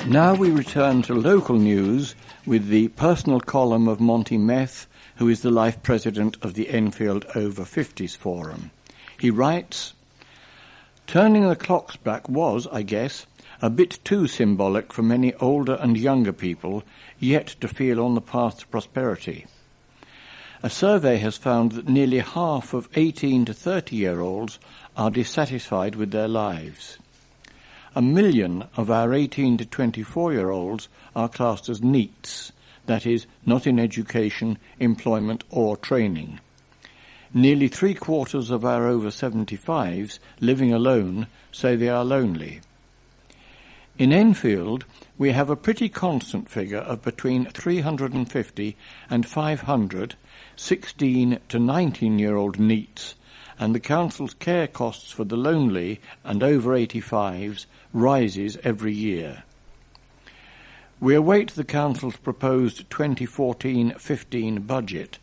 Now we return to local news with the personal column of Monty Meth, who is the life president of the Enfield Over 50s Forum. He writes, "Turning the clocks back was, I guess, a bit too symbolic for many older and younger people yet to feel on the path to prosperity. A survey has found that nearly half of 18 to 30-year-olds are dissatisfied with their lives. 1 million of our 18 to 24-year-olds are classed as NEETs, that is, not in education, employment or training. Nearly 3/4 of our over 75s living alone say they are lonely. In Enfield, we have a pretty constant figure of between 350 and 500 16 to 19-year-old NEETs, and the council's care costs for the lonely and over 85s rises every year. We await the council's proposed 2014-15 budget,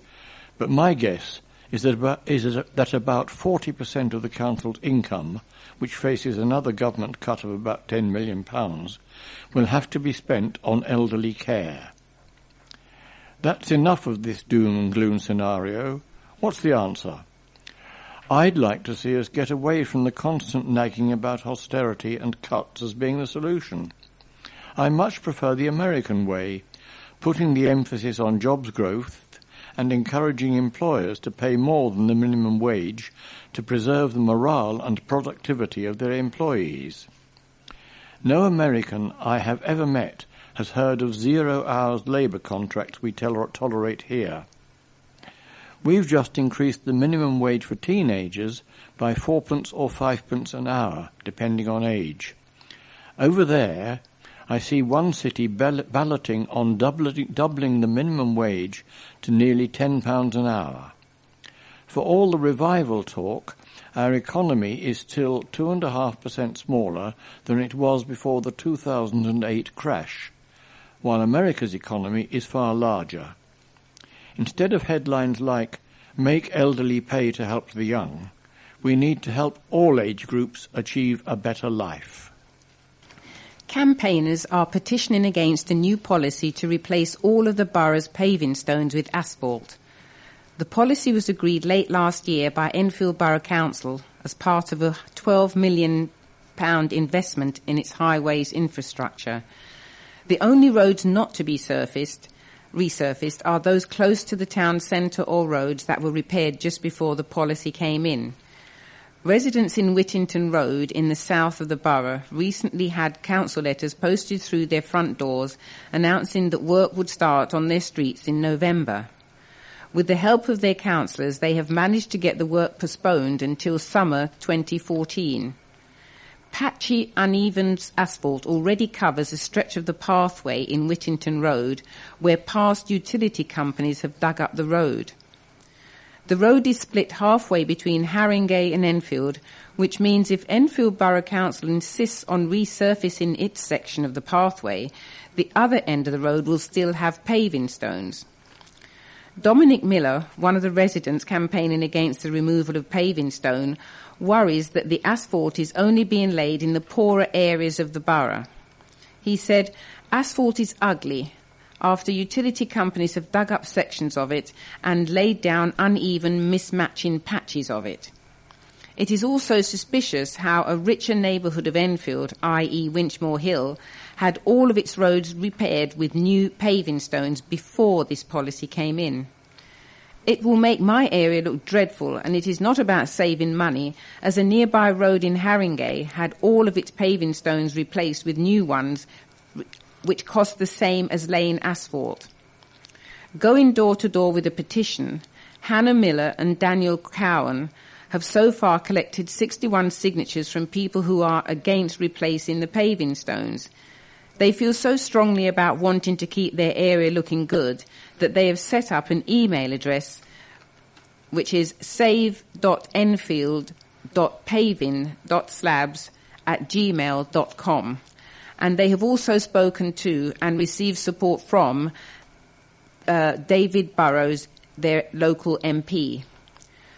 but my guess is that about 40% of the council's income, which faces another government cut of about £10 million, will have to be spent on elderly care. That's enough of this doom and gloom scenario. What's the answer? I'd like to see us get away from the constant nagging about austerity and cuts as being the solution. I much prefer the American way, putting the emphasis on jobs growth and encouraging employers to pay more than the minimum wage to preserve the morale and productivity of their employees. No American I have ever met has heard of 0 hours labour contracts we tolerate here. We've just increased the minimum wage for teenagers by 4p or 5p an hour, depending on age. Over there, I see one city balloting on doubling the minimum wage to nearly £10 an hour. For all the revival talk, our economy is still 2.5% smaller than it was before the 2008 crash, while America's economy is far larger. Instead of headlines like, "Make elderly pay to help the young," we need to help all age groups achieve a better life. Campaigners are petitioning against a new policy to replace all of the borough's paving stones with asphalt. The policy was agreed late last year by Enfield Borough Council as part of a £12 million investment in its highways infrastructure. The only roads not to be resurfaced are those close to the town centre or roads that were repaired just before the policy came in. Residents in Whittington Road in the south of the borough recently had council letters posted through their front doors announcing that work would start on their streets in November. With the help of their councillors, they have managed to get the work postponed until summer 2014. Patchy, uneven asphalt already covers a stretch of the pathway in Whittington Road where past utility companies have dug up the road. The road is split halfway between Haringey and Enfield, which means if Enfield Borough Council insists on resurfacing its section of the pathway, the other end of the road will still have paving stones. Dominic Miller, one of the residents campaigning against the removal of paving stone, worries that the asphalt is only being laid in the poorer areas of the borough. He said, "Asphalt is ugly after utility companies have dug up sections of it and laid down uneven, mismatching patches of it. It is also suspicious how a richer neighbourhood of Enfield, i.e. Winchmore Hill, had all of its roads repaired with new paving stones before this policy came in. It will make my area look dreadful, and it is not about saving money, as a nearby road in Haringey had all of its paving stones replaced with new ones, which cost the same as laying asphalt." Going door to door with a petition, Hannah Miller and Daniel Cowan have so far collected 61 signatures from people who are against replacing the paving stones. They feel so strongly about wanting to keep their area looking good that they have set up an email address which is save.enfield.paving.slabs@gmail.com. And they have also spoken to and received support from David Burrows, their local MP.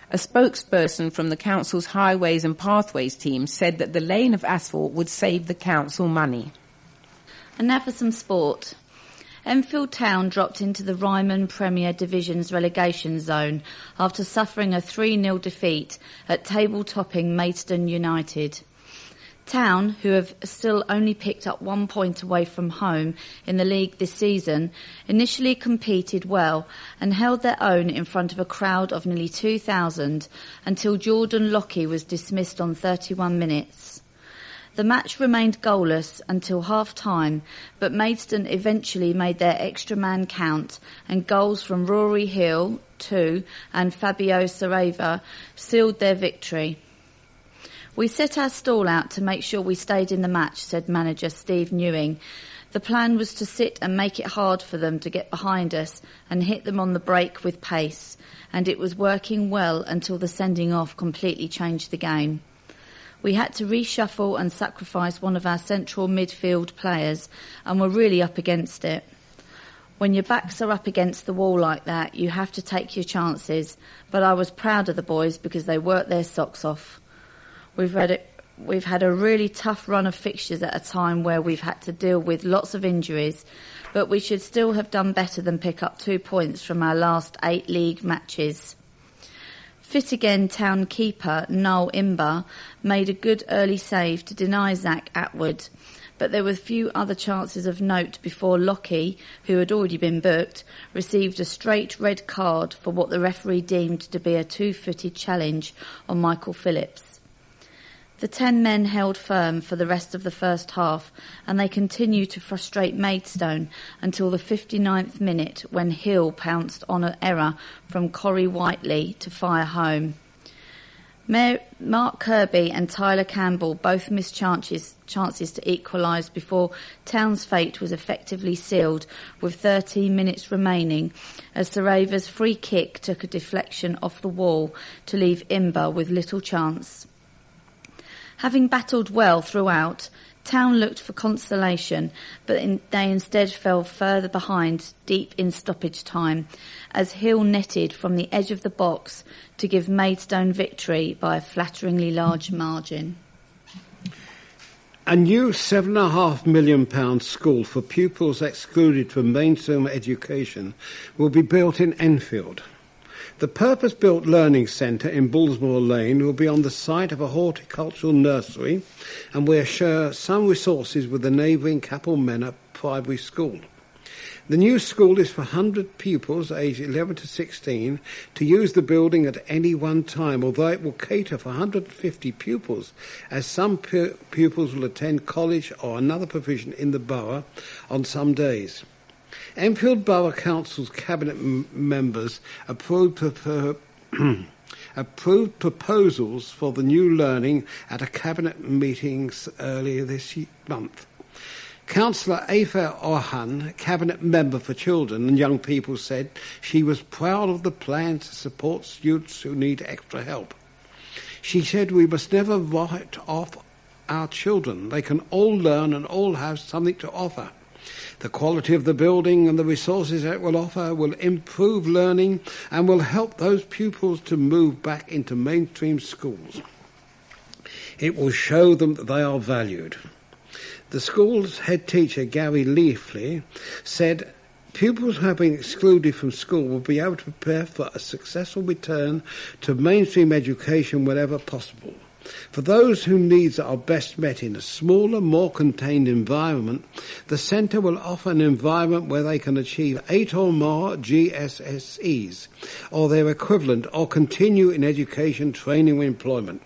A spokesperson from the council's Highways and Pathways team said that the laying of asphalt would save the council money. And now for some sport. Enfield Town dropped into the Ryman Premier Division's relegation zone after suffering a 3-0 defeat at table-topping Maidstone United. Town, who have still only picked up 1 point away from home in the league this season, initially competed well and held their own in front of a crowd of nearly 2,000 until Jordan Lockie was dismissed on 31 minutes. The match remained goalless until half-time, but Maidstone eventually made their extra man count, and goals from Rory Hill, 2, and Fabio Sareva sealed their victory. "We set our stall out to make sure we stayed in the match," said manager Steve Newing. "The plan was to sit and make it hard for them to get behind us and hit them on the break with pace, and it was working well until the sending off completely changed the game. We had to reshuffle and sacrifice one of our central midfield players, and were really up against it. When your backs are up against the wall like that, you have to take your chances, but I was proud of the boys because they worked their socks off. We've had a really tough run of fixtures at a time where we've had to deal with lots of injuries, but we should still have done better than pick up 2 points from our last 8 league matches." Fit again Town keeper Noel Imber made a good early save to deny Zach Atwood, but there were few other chances of note before Lockie, who had already been booked, received a straight red card for what the referee deemed to be a 2-footed challenge on Michael Phillips. The 10 men held firm for the rest of the first half, and they continued to frustrate Maidstone until the 59th minute, when Hill pounced on an error from Corey Whiteley to fire home. Mark Kirby and Tyler Campbell both missed chances to equalise before Town's fate was effectively sealed with 13 minutes remaining, as Sareva's free kick took a deflection off the wall to leave Imber with little chance. Having battled well throughout, Town looked for consolation, but they instead fell further behind deep in stoppage time, as Hill netted from the edge of the box to give Maidstone victory by a flatteringly large margin. A new £7.5 million school for pupils excluded from mainstream education will be built in Enfield. The purpose-built learning centre in Bullsmore Lane will be on the site of a horticultural nursery and will share some resources with the neighbouring Capel Manor Primary School. The new school is for 100 pupils aged 11 to 16 to use the building at any one time, although it will cater for 150 pupils, as some pupils will attend college or another provision in the borough on some days. Enfield Borough Council's cabinet members approved proposals for the new learning at a cabinet meeting earlier this month. Councillor Aoife Orhan, cabinet member for children and young people, said she was proud of the plan to support students who need extra help. She said we must never write off our children. They can all learn and all have something to offer. The quality of the building and the resources it will offer will improve learning and will help those pupils to move back into mainstream schools. It will show them that they are valued. The school's head teacher, Gary Leafley, said pupils who have been excluded from school will be able to prepare for a successful return to mainstream education whenever possible. For those whose needs are best met in a smaller, more contained environment, the centre will offer an environment where they can achieve 8 or more GCSEs, or their equivalent, or continue in education, training or employment.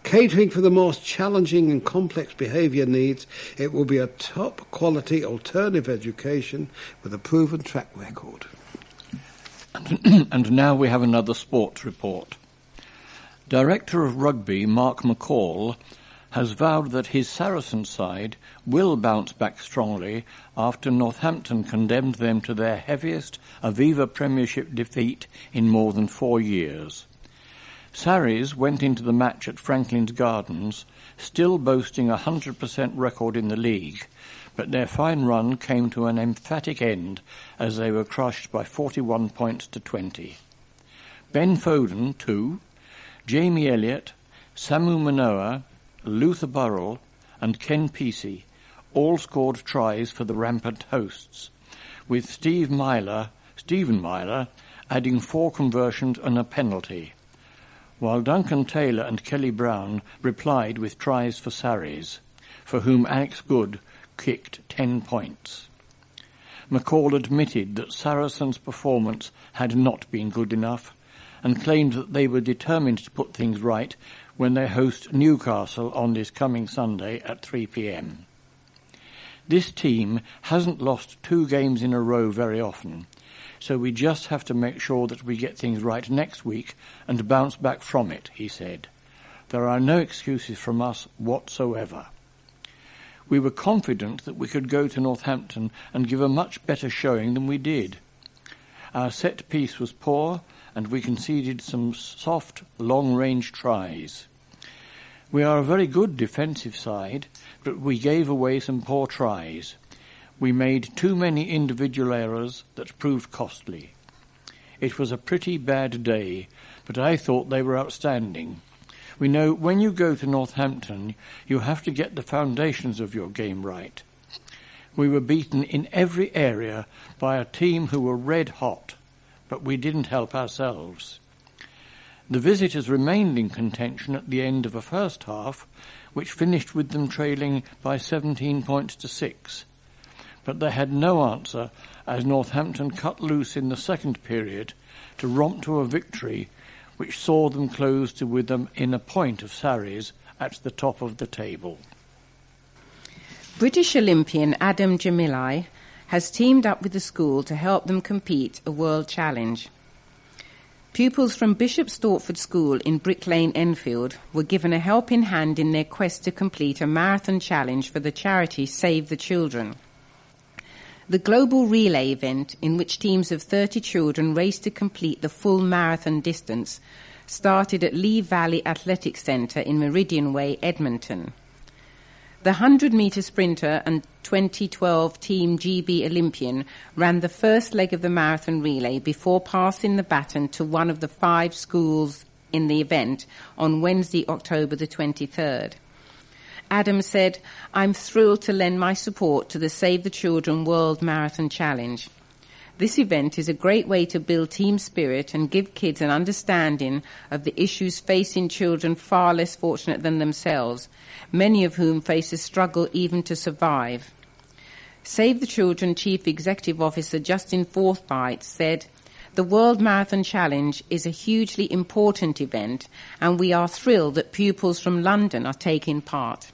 Catering for the most challenging and complex behaviour needs, it will be a top-quality alternative education with a proven track record. And now we have another sports report. Director of Rugby, Mark McCall, has vowed that his Saracen side will bounce back strongly after Northampton condemned them to their heaviest Aviva Premiership defeat in more than 4 years. Sarries went into the match at Franklin's Gardens, still boasting a 100% record in the league, but their fine run came to an emphatic end as they were crushed by 41 points to 20. Ben Foden, 2, Jamie Elliott, Samu Manoa, Luther Burrell and Ken Pesey all scored tries for the rampant hosts, with Stephen Myler adding 4 conversions and a penalty, while Duncan Taylor and Kelly Brown replied with tries for Sarries, for whom Alex Good kicked 10 points. McCall admitted that Saracens' performance had not been good enough and claimed that they were determined to put things right when they host Newcastle on this coming Sunday at 3 p.m. This team hasn't lost 2 games in a row very often, so we just have to make sure that we get things right next week and bounce back from it, he said. There are no excuses from us whatsoever. We were confident that we could go to Northampton and give a much better showing than we did. Our set piece was poor, and we conceded some soft, long-range tries. We are a very good defensive side, but we gave away some poor tries. We made too many individual errors that proved costly. It was a pretty bad day, but I thought they were outstanding. We know when you go to Northampton, you have to get the foundations of your game right. We were beaten in every area by a team who were red hot, but we didn't help ourselves. The visitors remained in contention at the end of the first half, which finished with them trailing by 17 points to 6. But they had no answer as Northampton cut loose in the second period to romp to a victory which saw them close to within a point of Sarries at the top of the table. British Olympian Adam Jamilai has teamed up with the school to help them compete a world challenge. Pupils from Bishop Stortford School in Brick Lane, Enfield, were given a helping hand in their quest to complete a marathon challenge for the charity Save the Children. The global relay event, in which teams of 30 children raced to complete the full marathon distance, started at Lee Valley Athletic Centre in Meridian Way, Edmonton. The 100-metre sprinter and 2012 Team GB Olympian ran the first leg of the marathon relay before passing the baton to one of the 5 schools in the event on Wednesday, October the 23rd. Adam said, "I'm thrilled to lend my support to the Save the Children World Marathon Challenge. This event is a great way to build team spirit and give kids an understanding of the issues facing children far less fortunate than themselves, many of whom face a struggle even to survive." Save the Children Chief Executive Officer Justin Forsyth said, "The World Marathon Challenge is a hugely important event, and we are thrilled that pupils from London are taking part."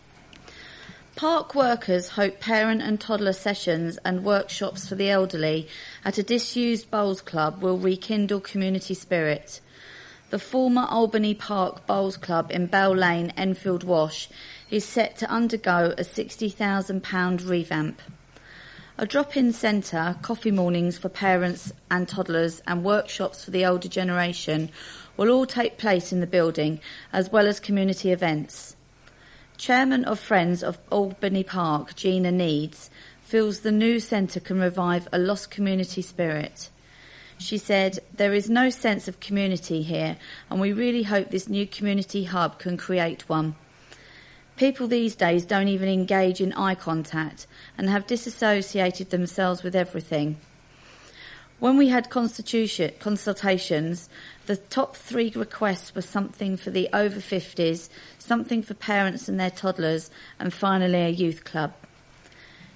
Park workers hope parent and toddler sessions and workshops for the elderly at a disused bowls club will rekindle community spirit. The former Albany Park Bowls Club in Bell Lane, Enfield Wash, is set to undergo a £60,000 revamp. A drop-in centre, coffee mornings for parents and toddlers, and workshops for the older generation will all take place in the building, as well as community events. Chairman of Friends of Albany Park, Gina Needs, feels the new centre can revive a lost community spirit. She said, "There is no sense of community here, and we really hope this new community hub can create one. People these days don't even engage in eye contact and have disassociated themselves with everything. When we had consultations, the top 3 requests were something for the over 50s, something for parents and their toddlers, and finally a youth club."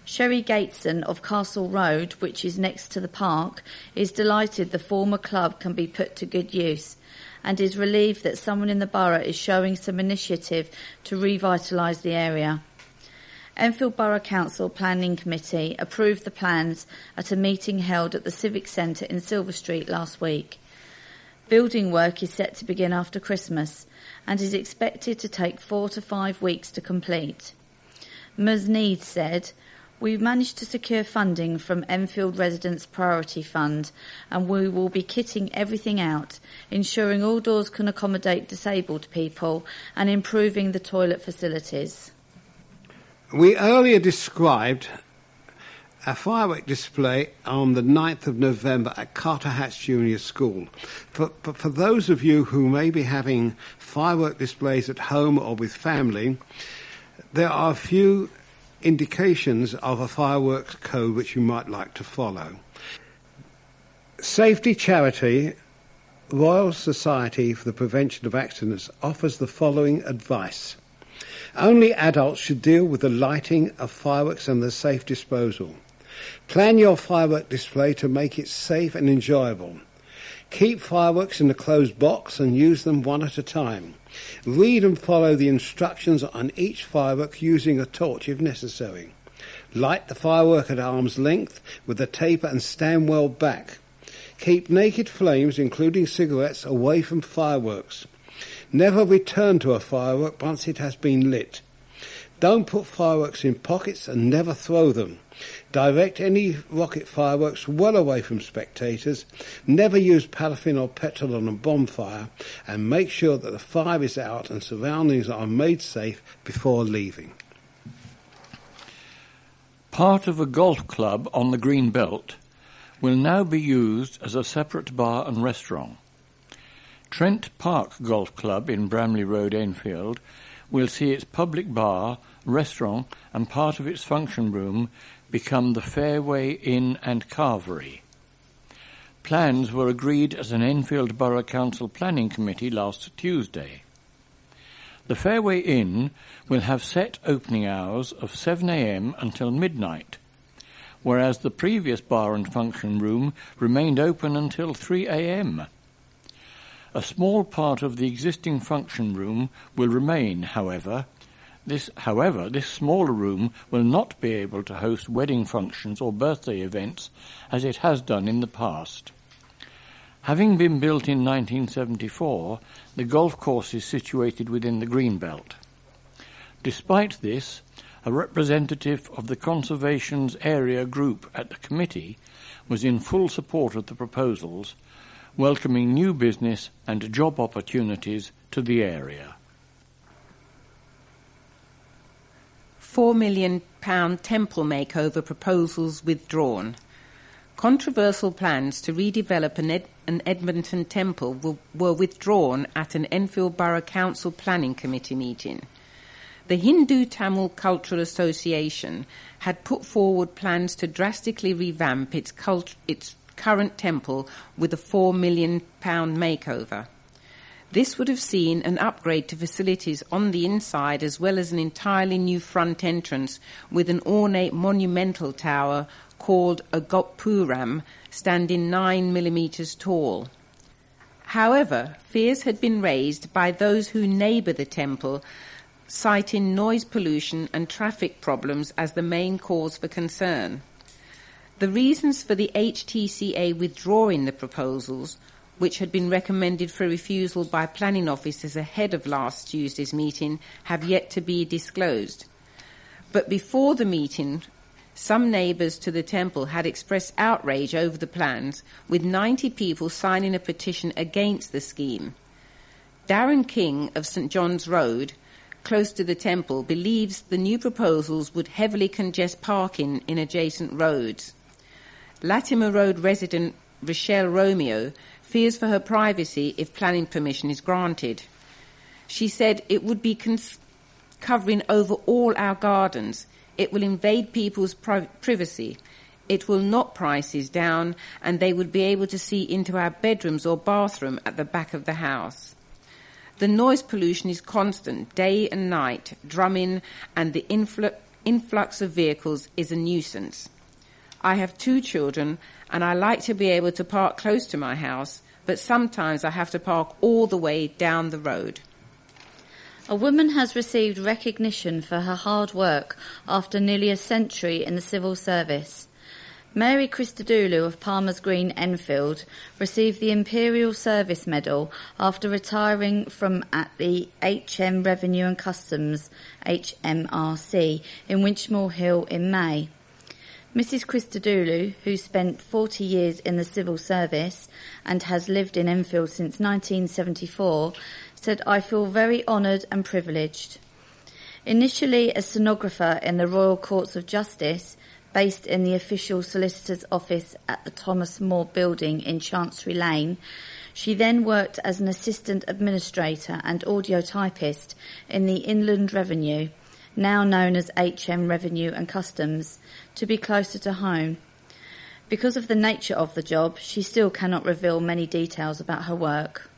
Sherry Gateson of Castle Road, which is next to the park, is delighted the former club can be put to good use and is relieved that someone in the borough is showing some initiative to revitalise the area. Enfield Borough Council Planning Committee approved the plans at a meeting held at the Civic Centre in Silver Street last week. Building work is set to begin after Christmas and is expected to take 4 to 5 weeks to complete. Ms Needs said, "We've managed to secure funding from Enfield Residents Priority Fund, and we will be kitting everything out, ensuring all doors can accommodate disabled people and improving the toilet facilities." We earlier described a firework display on the 9th of November at Carter Hatch Junior School. For those of you who may be having firework displays at home or with family, there are a few indications of a fireworks code which you might like to follow. Safety charity Royal Society for the Prevention of Accidents offers the following advice. Only adults should deal with the lighting of fireworks and their safe disposal. Plan your firework display to make it safe and enjoyable. Keep fireworks in a closed box and use them one at a time. Read and follow the instructions on each firework using a torch if necessary. Light the firework at arm's length with a taper and stand well back. Keep naked flames, including cigarettes, away from fireworks. Never return to a firework once it has been lit. Don't put fireworks in pockets and never throw them. Direct any rocket fireworks well away from spectators. Never use paraffin or petrol on a bonfire, and make sure that the fire is out and surroundings are made safe before leaving. Part of a golf club on the Green Belt will now be used as a separate bar and restaurant. Trent Park Golf Club in Bramley Road, Enfield, will see its public bar, restaurant and part of its function room become the Fairway Inn and Carvery. Plans were agreed at an Enfield Borough Council Planning Committee last Tuesday. The Fairway Inn will have set opening hours of 7 a.m. until midnight, whereas the previous bar and function room remained open until 3 a.m. A small part of the existing function room will remain, however. This smaller room will not be able to host wedding functions or birthday events as it has done in the past. Having been built in 1974, the golf course is situated within the Greenbelt. Despite this, a representative of the Conservation's area group at the committee was in full support of the proposals, welcoming new business and job opportunities to the area. £4 million temple makeover proposals withdrawn. Controversial plans to redevelop an Edmonton temple were withdrawn at an Enfield Borough Council Planning Committee meeting. The Hindu Tamil Cultural Association had put forward plans to drastically revamp its current temple with a £4 million makeover. This would have seen an upgrade to facilities on the inside as well as an entirely new front entrance with an ornate monumental tower called a Gopuram, standing 9 millimetres tall. However, fears had been raised by those who neighbour the temple, citing noise pollution and traffic problems as the main cause for concern. The reasons for the HTCA withdrawing the proposals, which had been recommended for refusal by planning officers ahead of last Tuesday's meeting, have yet to be disclosed. But before the meeting, some neighbours to the temple had expressed outrage over the plans, with 90 people signing a petition against the scheme. Darren King of St John's Road, close to the temple, believes the new proposals would heavily congest parking in adjacent roads. Latimer Road resident Rochelle Romeo fears for her privacy if planning permission is granted. She said it would be covering over all our gardens. It will invade people's privacy. It will knock prices down, and they would be able to see into our bedrooms or bathroom at the back of the house. The noise pollution is constant, day and night. Drumming and the influx of vehicles is a nuisance. I have 2 children, and I like to be able to park close to my house, but sometimes I have to park all the way down the road. A woman has received recognition for her hard work after nearly a century in the civil service. Mary Christodoulou of Palmer's Green, Enfield, received the Imperial Service Medal after retiring from at the HM Revenue and Customs, HMRC, in Winchmore Hill in May. Mrs Christodoulou, who spent 40 years in the civil service and has lived in Enfield since 1974, said, "I feel very honoured and privileged." Initially a stenographer in the Royal Courts of Justice, based in the official solicitor's office at the Thomas More building in Chancery Lane, she then worked as an assistant administrator and audio typist in the Inland Revenue, now known as HM Revenue and Customs, to be closer to home. Because of the nature of the job, she still cannot reveal many details about her work.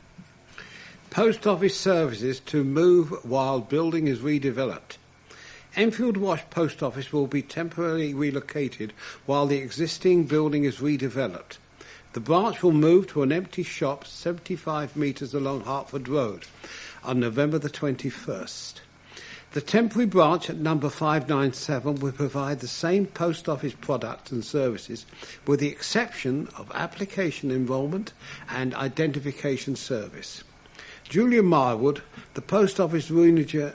Post office services to move while building is redeveloped. Enfield Wash Post Office will be temporarily relocated while the existing building is redeveloped. The branch will move to an empty shop 75 metres along Hertford Road on November the 21st. The temporary branch at number 597 will provide the same post office products and services with the exception of application enrolment and identification service. Julia Marwood, the Post Office Runager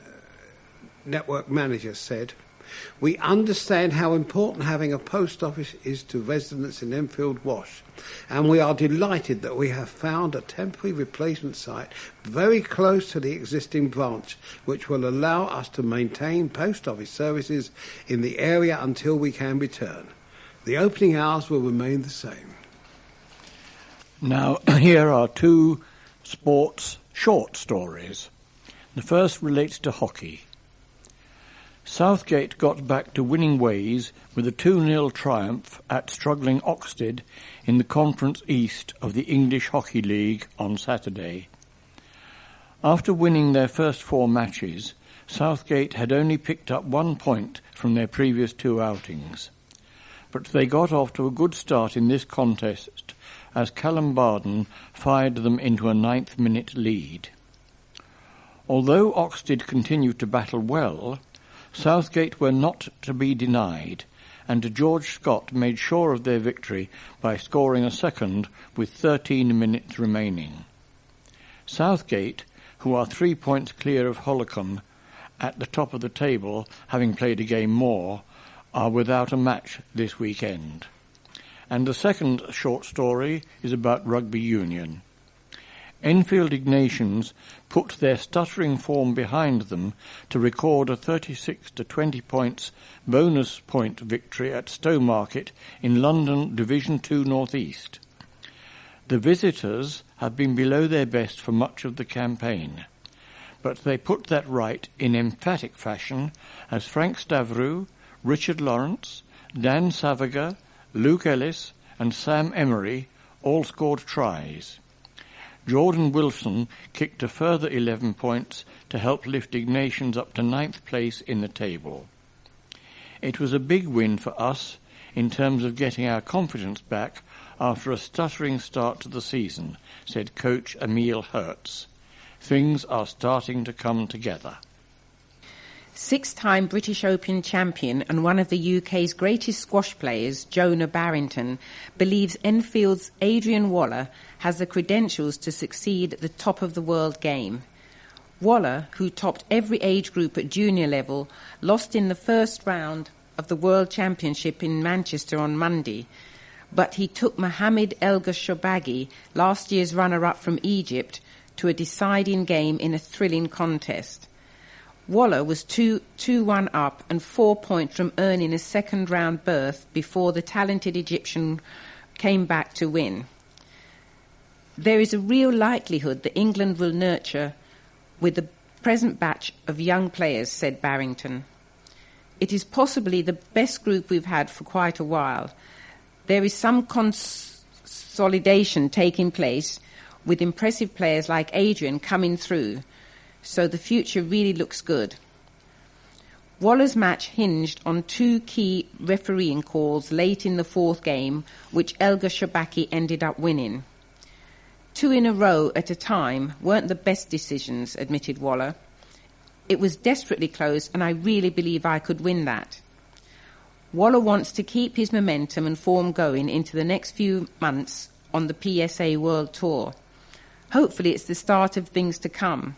Network Manager, said, "We understand how important having a post office is to residents in Enfield Wash, and we are delighted that we have found a temporary replacement site very close to the existing branch, which will allow us to maintain post office services in the area until we can return. The opening hours will remain the same." Now, here are two sports short stories. The first relates to hockey. Southgate got back to winning ways with a 2-0 triumph at struggling Oxted in the Conference East of the English Hockey League on Saturday. After winning their first 4 matches, Southgate had only picked up 1 point from their previous 2 outings. But they got off to a good start in this contest as Callum Barden fired them into a 9th-minute lead. Although Oxted continued to battle well, Southgate were not to be denied, and George Scott made sure of their victory by scoring a second with 13 minutes remaining. Southgate, who are 3 points clear of Holcombe at the top of the table, having played a game more, are without a match this weekend. And the second short story is about rugby union. Enfield Ignatians put their stuttering form behind them to record a 36-20 points bonus point victory at Stowmarket in London Division 2 North East. The visitors have been below their best for much of the campaign, but they put that right in emphatic fashion as Frank Stavrou, Richard Lawrence, Dan Savager, Luke Ellis and Sam Emery all scored tries. Jordan Wilson kicked a further 11 points to help lift Ignatians up to 9th place in the table. It was a big win for us in terms of getting our confidence back after a stuttering start to the season, said coach Emil Hertz. Things are starting to come together. 6-time British Open champion and one of the UK's greatest squash players, Jonah Barrington, believes Enfield's Adrian Waller has the credentials to succeed at the top of the world game. Waller, who topped every age group at junior level, lost in the first round of the World Championship in Manchester on Monday, but he took Mohamed El Gashobagi, last year's runner-up from Egypt, to a deciding game in a thrilling contest. Waller was 2-1 up and 4 points from earning a second-round berth before the talented Egyptian came back to win. There is a real likelihood that England will nurture with the present batch of young players, said Barrington. It is possibly the best group we've had for quite a while. There is some consolidation taking place with impressive players like Adrian coming through, so the future really looks good. Waller's match hinged on 2 key refereeing calls late in the 4th game, which El Gashobagi ended up winning. 2 in a row at a time weren't the best decisions, admitted Waller. It was desperately close, and I really believe I could win that. Waller wants to keep his momentum and form going into the next few months on the PSA World Tour. Hopefully it's the start of things to come.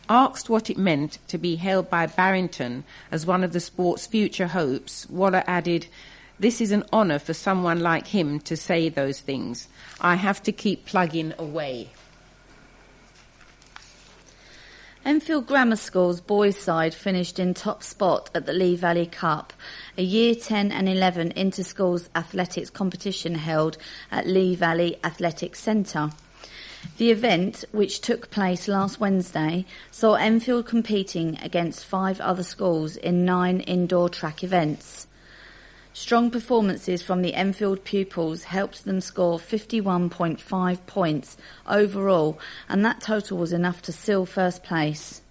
Asked what it meant to be hailed by Barrington as one of the sport's future hopes, Waller added, "This is an honour for someone like him to say those things. I have to keep plugging away." Enfield Grammar School's boys' side finished in top spot at the Lee Valley Cup, a Year 10 and 11 inter-schools athletics competition held at Lee Valley Athletics Centre. The event, which took place last Wednesday, saw Enfield competing against 5 other schools in 9 indoor track events. Strong performances from the Enfield pupils helped them score 51.5 points overall, and that total was enough to seal first place.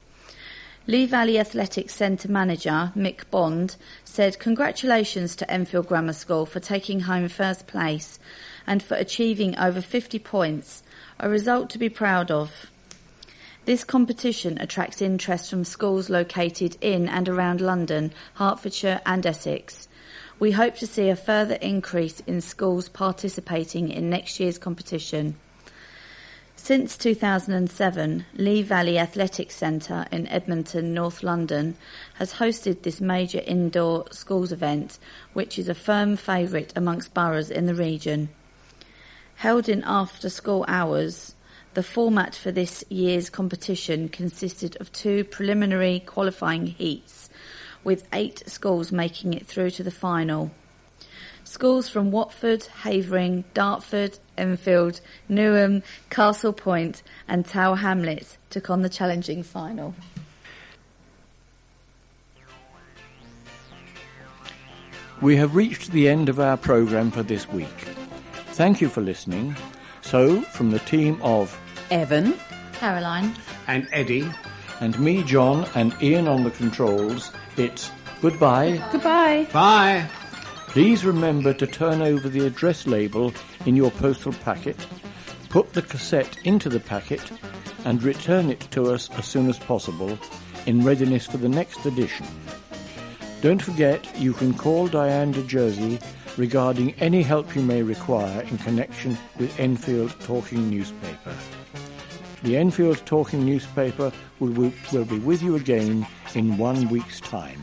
Lee Valley Athletics Centre manager Mick Bond said congratulations to Enfield Grammar School for taking home first place and for achieving over 50 points, a result to be proud of. This competition attracts interest from schools located in and around London, Hertfordshire and Essex. We hope to see a further increase in schools participating in next year's competition. Since 2007, Lee Valley Athletics Centre in Edmonton, North London, has hosted this major indoor schools event, which is a firm favourite amongst boroughs in the region. Held in after-school hours, the format for this year's competition consisted of 2 preliminary qualifying heats, with 8 schools making it through to the final. Schools from Watford, Havering, Dartford, Enfield, Newham, Castle Point and Tower Hamlets took on the challenging final. We have reached the end of our programme for this week. Thank you for listening. So, from the team of Evan, Caroline And Eddy. and me, John, and Ian on the controls, it's goodbye. goodbye. Bye. Please remember to turn over the address label in your postal packet, put the cassette into the packet, and return it to us as soon as possible in readiness for the next edition. Don't forget you can call Diane de Jersey regarding any help you may require in connection with Enfield Talking Newspaper. The Enfield Talking Newspaper will be with you again in 1 week's time.